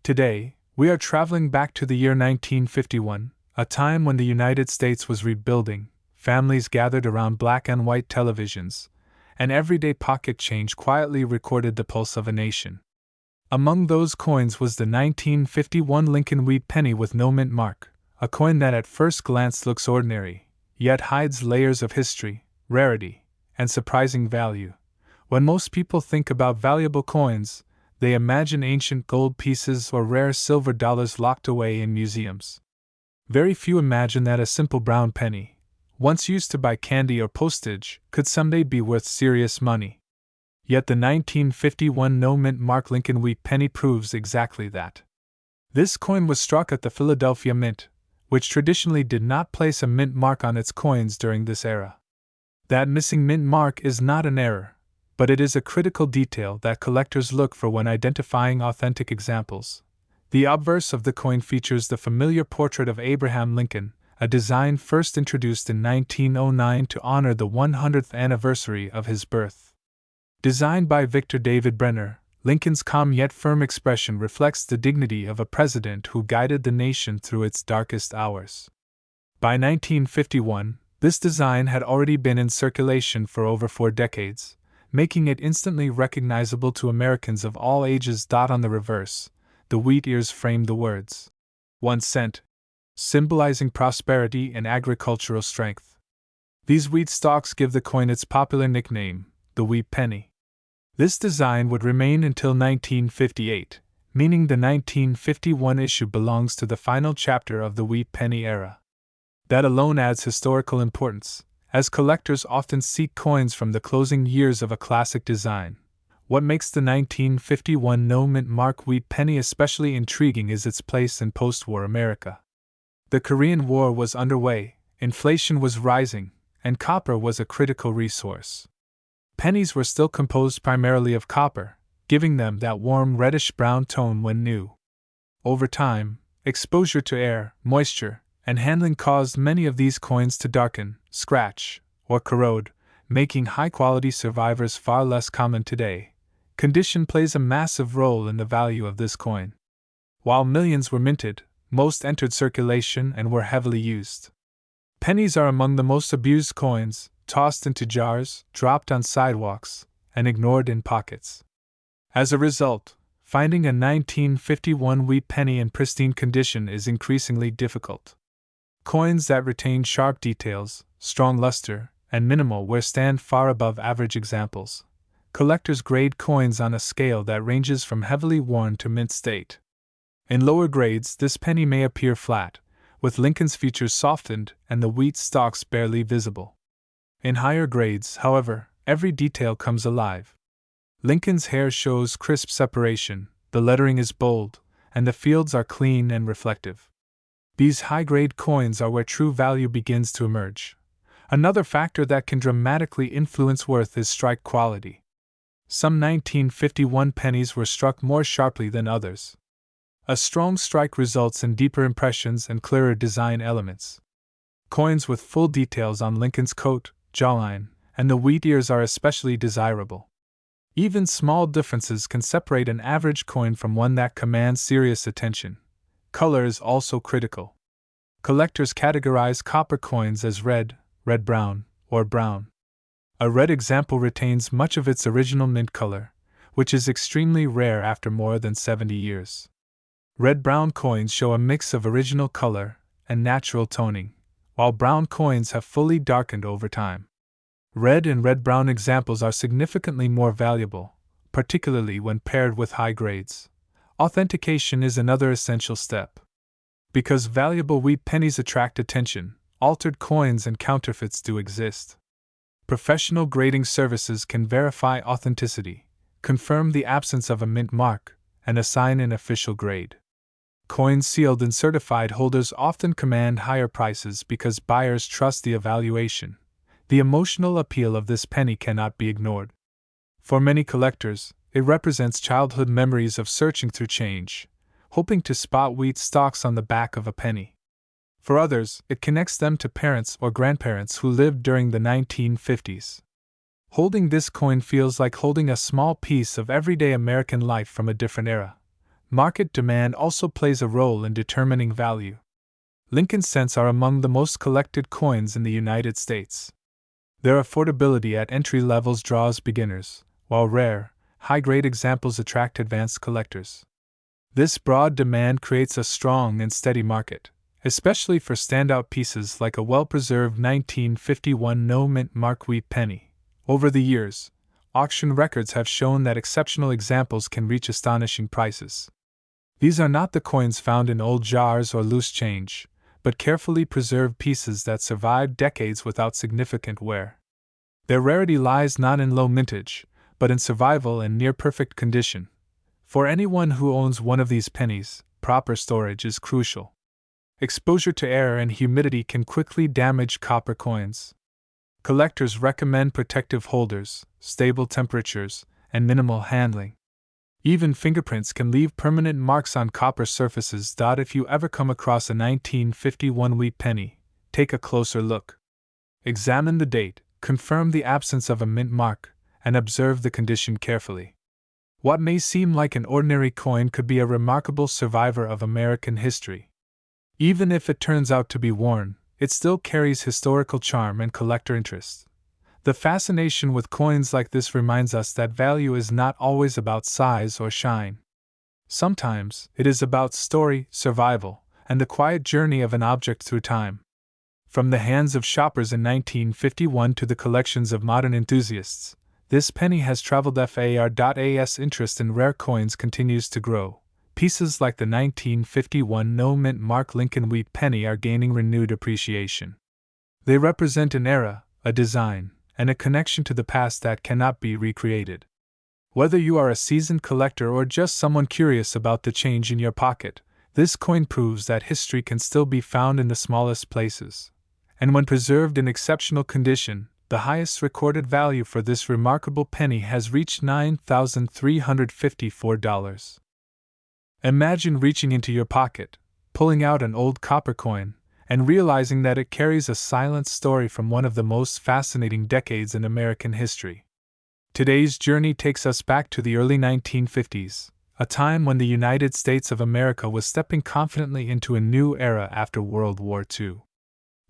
Today, we are traveling back to the year 1951, a time when the United States was rebuilding, families gathered around black and white televisions, and everyday pocket change quietly recorded the pulse of a nation. Among those coins was the 1951 Lincoln Wheat Penny with no mint mark, a coin that at first glance looks ordinary, yet hides layers of history, rarity, and surprising value. When most people think about valuable coins, they imagine ancient gold pieces or rare silver dollars locked away in museums. Very few imagine that a simple brown penny, once used to buy candy or postage, could someday be worth serious money. Yet the 1951 no-mint mark Lincoln Wheat Penny proves exactly that. This coin was struck at the Philadelphia Mint, which traditionally did not place a mint mark on its coins during this era. That missing mint mark is not an error, but it is a critical detail that collectors look for when identifying authentic examples. The obverse of the coin features the familiar portrait of Abraham Lincoln, a design first introduced in 1909 to honor the 100th anniversary of his birth. Designed by Victor David Brenner, Lincoln's calm yet firm expression reflects the dignity of a president who guided the nation through its darkest hours. By 1951, this design had already been in circulation for over 4 decades, making it instantly recognizable to Americans of all ages. On the reverse, the wheat ears framed the words, 1 cent, symbolizing prosperity and agricultural strength. These wheat stalks give the coin its popular nickname, the Wheat Penny. This design would remain until 1958, meaning the 1951 issue belongs to the final chapter of the Wheat Penny era. That alone adds historical importance, as collectors often seek coins from the closing years of a classic design. What makes the 1951 no-mint mark Wheat Penny especially intriguing is its place in post-war America. The Korean War was underway, inflation was rising, and copper was a critical resource. Pennies were still composed primarily of copper, giving them that warm reddish-brown tone when new. Over time, exposure to air, moisture, and handling caused many of these coins to darken, scratch, or corrode, making high-quality survivors far less common today. Condition plays a massive role in the value of this coin. While millions were minted, most entered circulation and were heavily used. Pennies are among the most abused coins, tossed into jars, dropped on sidewalks, and ignored in pockets. As a result, finding a 1951 wheat penny in pristine condition is increasingly difficult. Coins that retain sharp details, strong luster, and minimal wear stand far above average examples. Collectors grade coins on a scale that ranges from heavily worn to mint state. In lower grades, this penny may appear flat, with Lincoln's features softened and the wheat stalks barely visible. In higher grades, however, every detail comes alive. Lincoln's hair shows crisp separation, the lettering is bold, and the fields are clean and reflective. These high-grade coins are where true value begins to emerge. Another factor that can dramatically influence worth is strike quality. Some 1951 pennies were struck more sharply than others. A strong strike results in deeper impressions and clearer design elements. Coins with full details on Lincoln's coat, jawline, and the wheat ears are especially desirable. Even small differences can separate an average coin from one that commands serious attention. Color is also critical. Collectors categorize copper coins as red, red-brown, or brown. A red example retains much of its original mint color, which is extremely rare after more than 70 years. Red-brown coins show a mix of original color and natural toning, while brown coins have fully darkened over time. Red and red-brown examples are significantly more valuable, particularly when paired with high grades. Authentication is another essential step. Because valuable wheat pennies attract attention, altered coins and counterfeits do exist. Professional grading services can verify authenticity, confirm the absence of a mint mark, and assign an official grade. Coins sealed and certified holders often command higher prices because buyers trust the evaluation. The emotional appeal of this penny cannot be ignored. For many collectors, it represents childhood memories of searching through change, hoping to spot wheat stalks on the back of a penny. For others, it connects them to parents or grandparents who lived during the 1950s. Holding this coin feels like holding a small piece of everyday American life from a different era. Market demand also plays a role in determining value. Lincoln cents are among the most collected coins in the United States. Their affordability at entry levels draws beginners, while rare, high-grade examples attract advanced collectors. This broad demand creates a strong and steady market, especially for standout pieces like a well-preserved 1951 no-mint mark wheat penny. Over the years, auction records have shown that exceptional examples can reach astonishing prices. These are not the coins found in old jars or loose change, but carefully preserved pieces that survived decades without significant wear. Their rarity lies not in low mintage, but in survival in near-perfect condition. For anyone who owns one of these pennies, proper storage is crucial. Exposure to air and humidity can quickly damage copper coins. Collectors recommend protective holders, stable temperatures, and minimal handling. Even fingerprints can leave permanent marks on copper surfaces. If you ever come across a 1951 wheat penny, take a closer look. Examine the date, confirm the absence of a mint mark, and observe the condition carefully. What may seem like an ordinary coin could be a remarkable survivor of American history. Even if it turns out to be worn, it still carries historical charm and collector interest. The fascination with coins like this reminds us that value is not always about size or shine. Sometimes, it is about story, survival, and the quiet journey of an object through time. From the hands of shoppers in 1951 to the collections of modern enthusiasts, this penny has traveled far.as interest in rare coins continues to grow. Pieces like the 1951 no-mint mark Lincoln wheat penny are gaining renewed appreciation. They represent an era, a design, and a connection to the past that cannot be recreated. Whether you are a seasoned collector or just someone curious about the change in your pocket, this coin proves that history can still be found in the smallest places. And when preserved in exceptional condition, the highest recorded value for this remarkable penny has reached $9,354. Imagine reaching into your pocket, pulling out an old copper coin, and realizing that it carries a silent story from one of the most fascinating decades in American history. Today's journey takes us back to the early 1950s, a time when the United States of America was stepping confidently into a new era after World War II.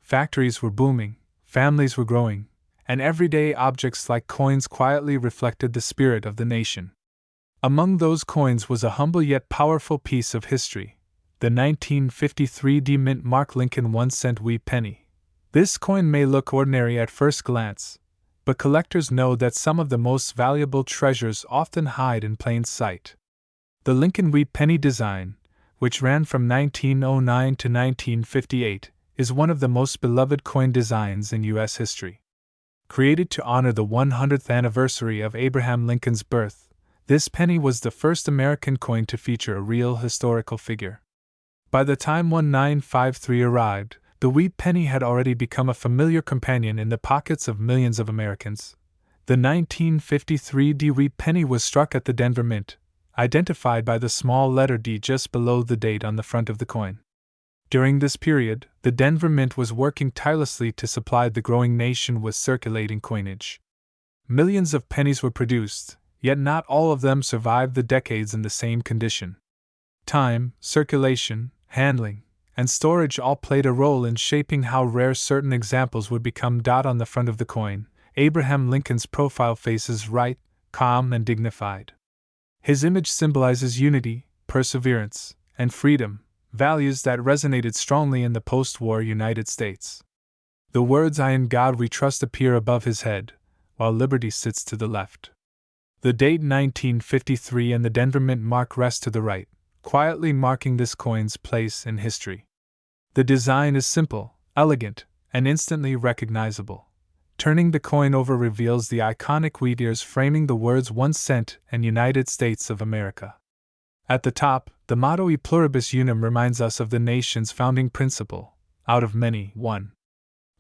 Factories were booming, families were growing, and everyday objects like coins quietly reflected the spirit of the nation. Among those coins was a humble yet powerful piece of history, the 1953 mint mark Lincoln 1-cent wheat penny. This coin may look ordinary at first glance, but collectors know that some of the most valuable treasures often hide in plain sight. The Lincoln wheat penny design, which ran from 1909 to 1958, is one of the most beloved coin designs in U.S. history. Created to honor the 100th anniversary of Abraham Lincoln's birth, this penny was the first American coin to feature a real historical figure. By the time 1953 arrived, the wheat penny had already become a familiar companion in the pockets of millions of Americans. The 1953 wheat penny was struck at the Denver Mint, identified by the small letter D just below the date on the front of the coin. During this period, the Denver Mint was working tirelessly to supply the growing nation with circulating coinage. Millions of pennies were produced, yet not all of them survived the decades in the same condition. Time, circulation, handling, and storage all played a role in shaping how rare certain examples would become. On the front of the coin, Abraham Lincoln's profile faces right, calm, and dignified. His image symbolizes unity, perseverance, and freedom, values that resonated strongly in the post-war United States. The words "I in God we trust" appear above his head, while liberty sits to the left. The date 1953 and the Denver Mint mark rest to the right, quietly marking this coin's place in history. The design is simple, elegant, and instantly recognizable. Turning the coin over reveals the iconic wheat ears framing the words 1 cent and United States of America. At the top, the motto E Pluribus Unum reminds us of the nation's founding principle, out of many, one.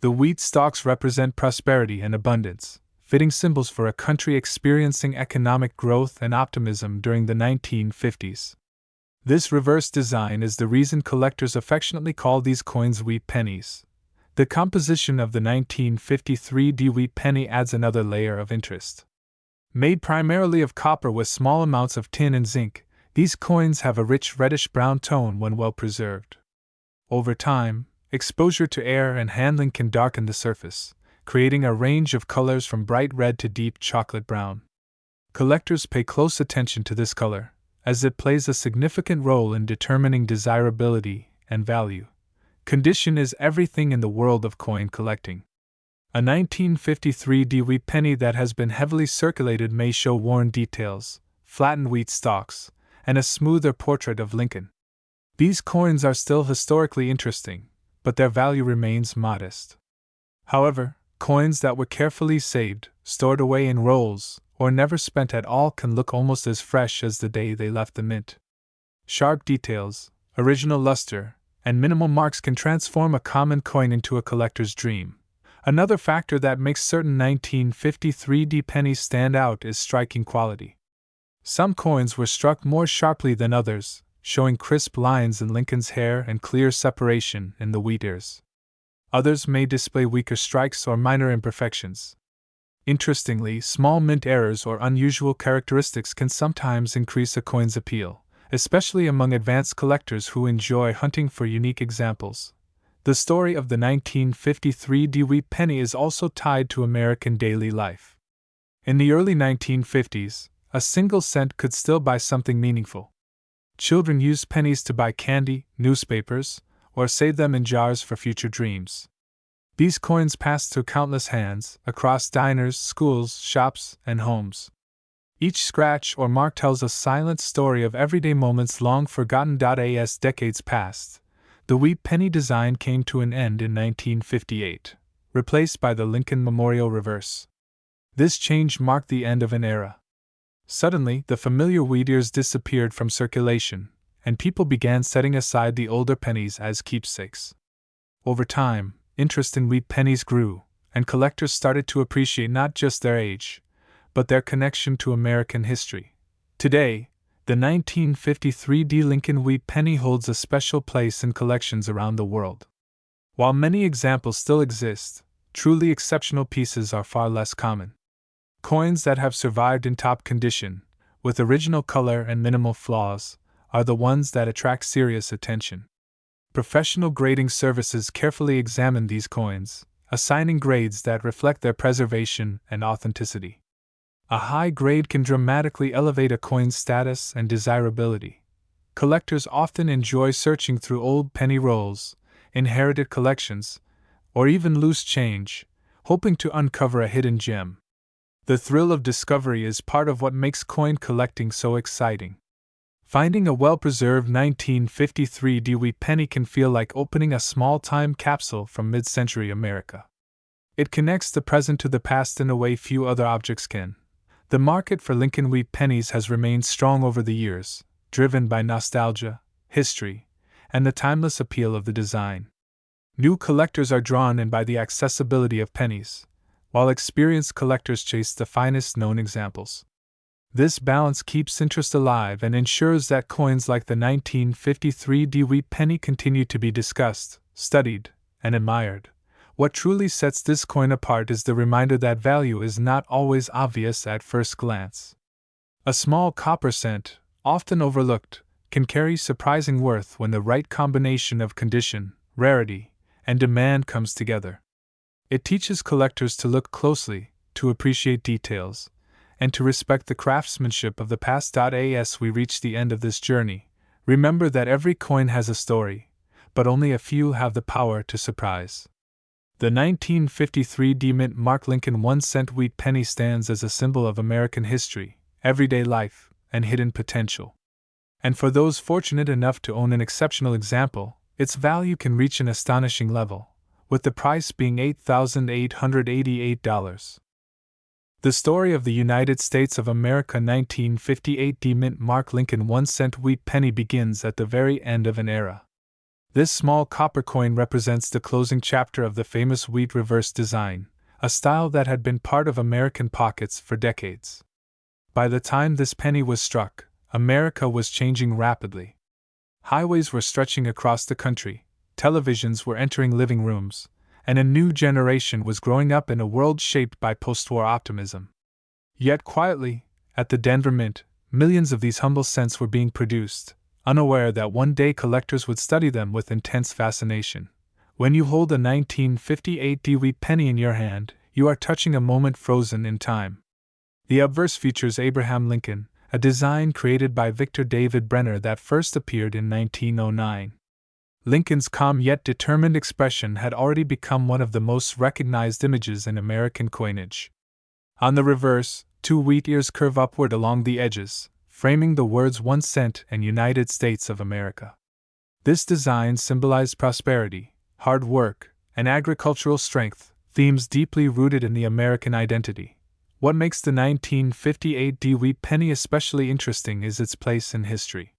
The wheat stalks represent prosperity and abundance, fitting symbols for a country experiencing economic growth and optimism during the 1950s. This reverse design is the reason collectors affectionately call these coins wheat pennies. The composition of the 1953 wheat penny adds another layer of interest. Made primarily of copper with small amounts of tin and zinc, these coins have a rich reddish-brown tone when well preserved. Over time, exposure to air and handling can darken the surface, creating a range of colors from bright red to deep chocolate brown. Collectors pay close attention to this color, as it plays a significant role in determining desirability and value. Condition is everything in the world of coin collecting. A 1953 wheat penny that has been heavily circulated may show worn details, flattened wheat stalks, and a smoother portrait of Lincoln. These coins are still historically interesting, but their value remains modest. However, coins that were carefully saved, stored away in rolls, or never spent at all can look almost as fresh as the day they left the mint. Sharp details, original luster, and minimal marks can transform a common coin into a collector's dream. Another factor that makes certain 1953 pennies stand out is striking quality. Some coins were struck more sharply than others, showing crisp lines in Lincoln's hair and clear separation in the wheat ears. Others may display weaker strikes or minor imperfections. Interestingly, small mint errors or unusual characteristics can sometimes increase a coin's appeal, especially among advanced collectors who enjoy hunting for unique examples. The story of the 1953 wheat penny is also tied to American daily life. In the early 1950s, a single cent could still buy something meaningful. Children used pennies to buy candy, newspapers, or save them in jars for future dreams. These coins passed through countless hands, across diners, schools, shops, and homes. Each scratch or mark tells a silent story of everyday moments long forgotten. As decades passed, the wheat penny design came to an end in 1958, replaced by the Lincoln Memorial reverse. This change marked the end of an era. Suddenly, the familiar wheat ears disappeared from circulation, and people began setting aside the older pennies as keepsakes. Over time, interest in wheat pennies grew, and collectors started to appreciate not just their age, but their connection to American history. Today, the 1953 Lincoln wheat penny holds a special place in collections around the world. While many examples still exist, truly exceptional pieces are far less common. Coins that have survived in top condition, with original color and minimal flaws, are the ones that attract serious attention. Professional grading services carefully examine these coins, assigning grades that reflect their preservation and authenticity. A high grade can dramatically elevate a coin's status and desirability. Collectors often enjoy searching through old penny rolls, inherited collections, or even loose change, hoping to uncover a hidden gem. The thrill of discovery is part of what makes coin collecting so exciting. Finding a well-preserved 1953 wheat penny can feel like opening a small time capsule from mid-century America. It connects the present to the past in a way few other objects can. The market for Lincoln wheat pennies has remained strong over the years, driven by nostalgia, history, and the timeless appeal of the design. New collectors are drawn in by the accessibility of pennies, while experienced collectors chase the finest known examples. This balance keeps interest alive and ensures that coins like the 1953 wheat penny continue to be discussed, studied, and admired. What truly sets this coin apart is the reminder that value is not always obvious at first glance. A small copper cent, often overlooked, can carry surprising worth when the right combination of condition, rarity, and demand comes together. It teaches collectors to look closely, to appreciate details, and to respect the craftsmanship of the past. As we reach the end of this journey, remember that every coin has a story, but only a few have the power to surprise. The 1953 mint mark Lincoln 1-cent wheat penny stands as a symbol of American history, everyday life, and hidden potential. And for those fortunate enough to own an exceptional example, its value can reach an astonishing level, with the price being $8,888. The story of the United States of America 1958 mint mark Lincoln 1-cent wheat penny begins at the very end of an era. This small copper coin represents the closing chapter of the famous wheat reverse design, a style that had been part of American pockets for decades. By the time this penny was struck, America was changing rapidly. Highways were stretching across the country, televisions were entering living rooms, and a new generation was growing up in a world shaped by post-war optimism. Yet quietly, at the Denver Mint, millions of these humble cents were being produced, unaware that one day collectors would study them with intense fascination. When you hold a 1958 Wheat penny in your hand, you are touching a moment frozen in time. The obverse features Abraham Lincoln, a design created by Victor David Brenner that first appeared in 1909. Lincoln's calm yet determined expression had already become one of the most recognized images in American coinage. On the reverse, two wheat ears curve upward along the edges, framing the words 1 cent and United States of America. This design symbolized prosperity, hard work, and agricultural strength, themes deeply rooted in the American identity. What makes the 1958 wheat penny especially interesting is its place in history.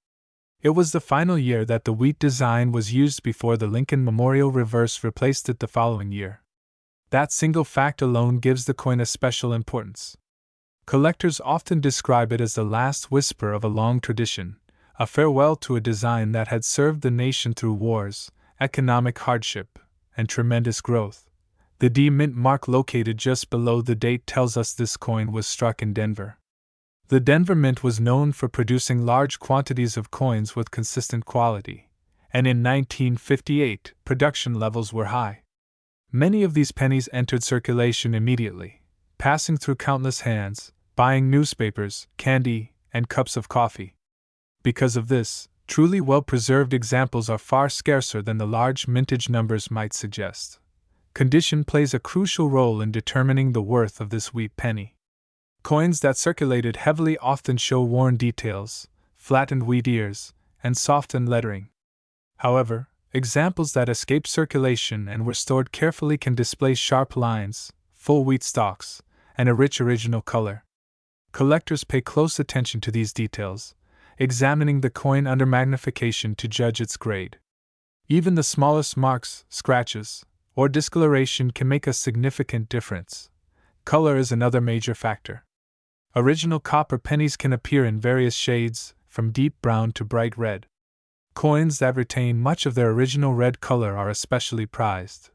It was the final year that the wheat design was used before the Lincoln Memorial reverse replaced it the following year. That single fact alone gives the coin a special importance. Collectors often describe it as the last whisper of a long tradition, a farewell to a design that had served the nation through wars, economic hardship, and tremendous growth. The D Mint mark located just below the date tells us this coin was struck in Denver. The Denver Mint was known for producing large quantities of coins with consistent quality, and in 1958, production levels were high. Many of these pennies entered circulation immediately, passing through countless hands, buying newspapers, candy, and cups of coffee. Because of this, truly well-preserved examples are far scarcer than the large mintage numbers might suggest. Condition plays a crucial role in determining the worth of this wheat penny. Coins that circulated heavily often show worn details, flattened wheat ears, and softened lettering. However, examples that escaped circulation and were stored carefully can display sharp lines, full wheat stalks, and a rich original color. Collectors pay close attention to these details, examining the coin under magnification to judge its grade. Even the smallest marks, scratches, or discoloration can make a significant difference. Color is another major factor. Original copper pennies can appear in various shades, from deep brown to bright red. Coins that retain much of their original red color are especially prized.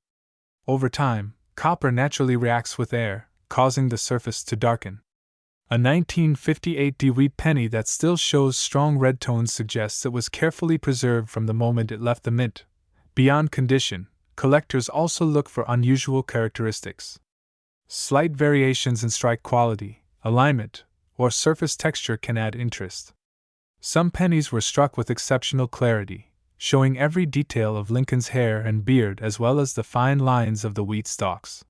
Over time, copper naturally reacts with air, causing the surface to darken. A 1958 wheat penny that still shows strong red tones suggests it was carefully preserved from the moment it left the mint. Beyond condition, collectors also look for unusual characteristics. Slight variations in strike quality, alignment, or surface texture can add interest. Some pennies were struck with exceptional clarity, showing every detail of Lincoln's hair and beard as well as the fine lines of the wheat stalks.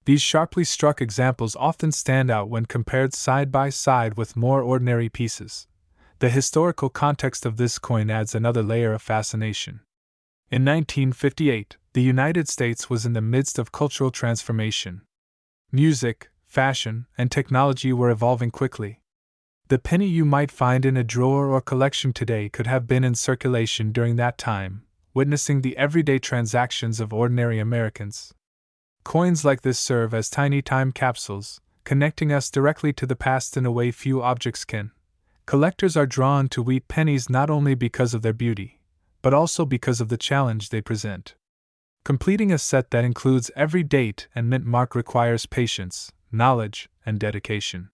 These sharply struck examples often stand out when compared side by side with more ordinary pieces. The historical context of this coin adds another layer of fascination. In 1958, the United States was in the midst of cultural transformation. Music, fashion, and technology were evolving quickly. The penny you might find in a drawer or collection today could have been in circulation during that time, witnessing the everyday transactions of ordinary Americans. Coins like this serve as tiny time capsules, connecting us directly to the past in a way few objects can. Collectors are drawn to wheat pennies not only because of their beauty, but also because of the challenge they present. Completing a set that includes every date and mint mark requires patience, knowledge, and dedication.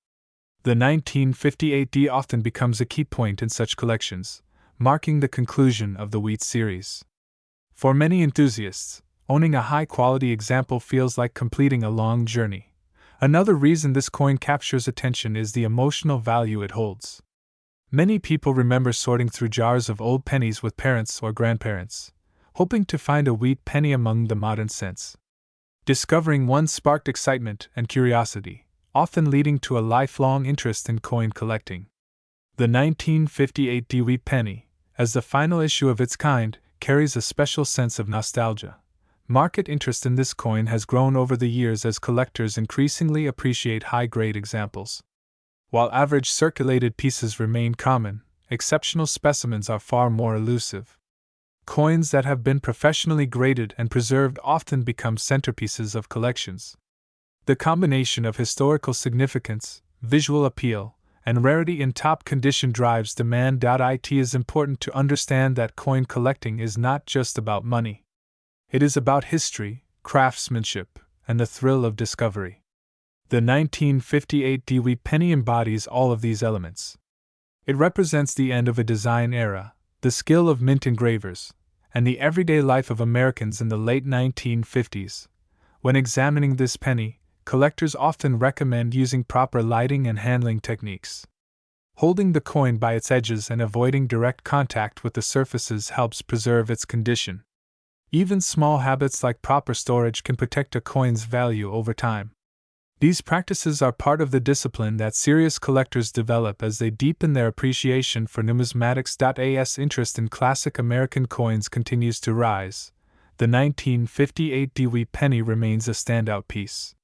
The 1958 often becomes a key point in such collections, marking the conclusion of the wheat series. For many enthusiasts, owning a high-quality example feels like completing a long journey. Another reason this coin captures attention is the emotional value it holds. Many people remember sorting through jars of old pennies with parents or grandparents, hoping to find a wheat penny among the modern cents. Discovering one sparked excitement and curiosity, often leading to a lifelong interest in coin collecting. The 1958 wheat penny, as the final issue of its kind, carries a special sense of nostalgia. Market interest in this coin has grown over the years as collectors increasingly appreciate high-grade examples. While average circulated pieces remain common, exceptional specimens are far more elusive. Coins that have been professionally graded and preserved often become centerpieces of collections. The combination of historical significance, visual appeal, and rarity in top condition drives demand. It is important to understand that coin collecting is not just about money. It is about history, craftsmanship, and the thrill of discovery. The 1958 Wheat Penny embodies all of these elements. It represents the end of a design era, the skill of mint engravers, and the everyday life of Americans in the late 1950s. When examining this penny, collectors often recommend using proper lighting and handling techniques. Holding the coin by its edges and avoiding direct contact with the surfaces helps preserve its condition. Even small habits like proper storage can protect a coin's value over time. These practices are part of the discipline that serious collectors develop as they deepen their appreciation for numismatics. As interest in classic American coins continues to rise, the 1958 Wheat Penny remains a standout piece.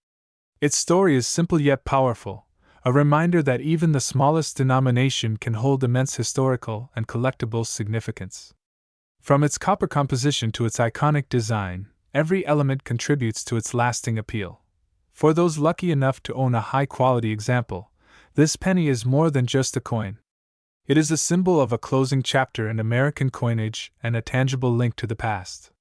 Its story is simple yet powerful, a reminder that even the smallest denomination can hold immense historical and collectible significance. From its copper composition to its iconic design, every element contributes to its lasting appeal. For those lucky enough to own a high-quality example, this penny is more than just a coin. It is a symbol of a closing chapter in American coinage and a tangible link to the past.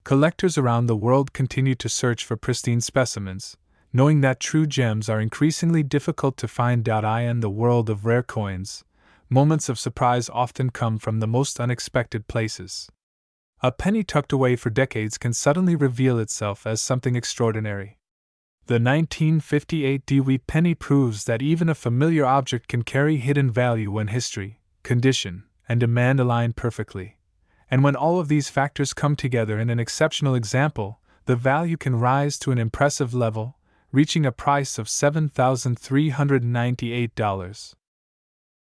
Collectors around the world continue to search for pristine specimens, knowing that true gems are increasingly difficult to find. In the world of rare coins, moments of surprise often come from the most unexpected places. A penny tucked away for decades can suddenly reveal itself as something extraordinary. The 1958 Wheat Penny proves that even a familiar object can carry hidden value when history, condition, and demand align perfectly. And when all of these factors come together in an exceptional example, the value can rise to an impressive level, reaching a price of $7,398.